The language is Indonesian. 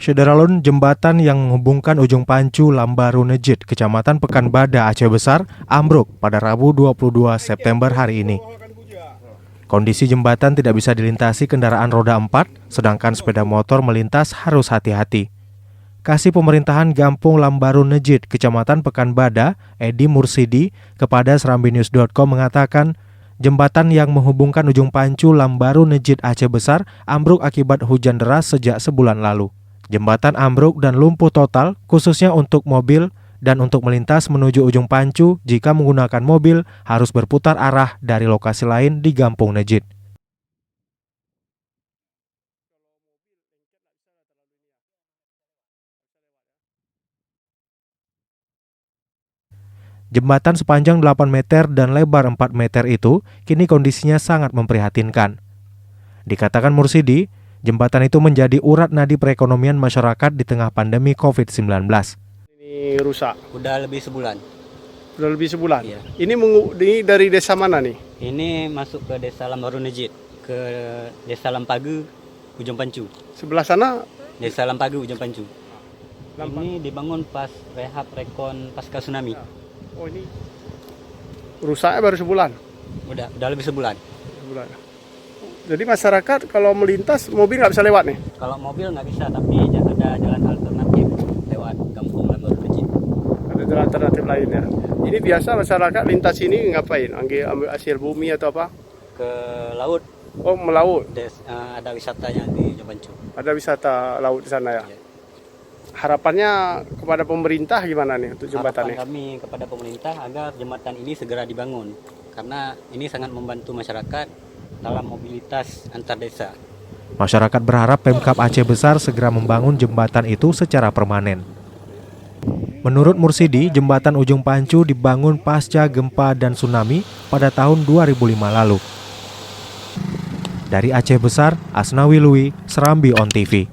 Syederalun, jembatan yang menghubungkan Ujung Pancu Lambaru Nejit, Kecamatan Pekanbada, Aceh Besar, ambruk pada Rabu 22 September hari ini. Kondisi jembatan tidak bisa dilintasi kendaraan roda 4, sedangkan sepeda motor melintas harus hati-hati. Kasih Pemerintahan Gampung Lambaru Nejit, Kecamatan Pekanbada, Edi Mursidi, kepada serambinews.com mengatakan, jembatan yang menghubungkan Ujung Pancu Lambaru Nejit Aceh Besar ambruk akibat hujan deras sejak sebulan lalu. Jembatan ambruk dan lumpuh total khususnya untuk mobil, dan untuk melintas menuju Ujung Pancu jika menggunakan mobil harus berputar arah dari lokasi lain di Gampung Nejit. Jembatan sepanjang 8 meter dan lebar 4 meter itu kini kondisinya sangat memprihatinkan. Dikatakan Mursidi, jembatan itu menjadi urat nadi perekonomian masyarakat di tengah pandemi COVID-19. Ini rusak. Udah lebih sebulan. Udah lebih sebulan? Iya. Ini dari desa mana nih? Ini masuk ke Desa Lambaru Nejit, ke Desa Lampagu, Ujung Pancu. Sebelah sana? Desa Lampagu, Ujung Pancu. Ini dibangun pas rehab rekon pasca tsunami. Oh, ini rusaknya baru sebulan? Udah lebih sebulan. Sebulan. Jadi masyarakat kalau melintas mobil nggak bisa lewat nih? Kalau mobil nggak bisa, tapi ada jalan alternatif lewat Kampung Lambaru Nejit. Ada jalan alternatif lain ya? Ini biasa masyarakat lintas ini ngapain? Ambil hasil bumi atau apa? Ke laut. Oh, melaut? Ada wisatanya di Ujung Pancu. Ada wisata laut di sana ya? Iya. Harapannya kepada pemerintah gimana nih untuk jembatan ini? Harapan kami kepada pemerintah agar jembatan ini segera dibangun, karena ini sangat membantu masyarakat dalam mobilitas antar desa. Masyarakat berharap Pemkab Aceh Besar segera membangun jembatan itu secara permanen. Menurut Mursidi, jembatan Ujung Pancu dibangun pasca gempa dan tsunami pada tahun 2005 lalu. Dari Aceh Besar, Asnawi Lui, Serambi On TV.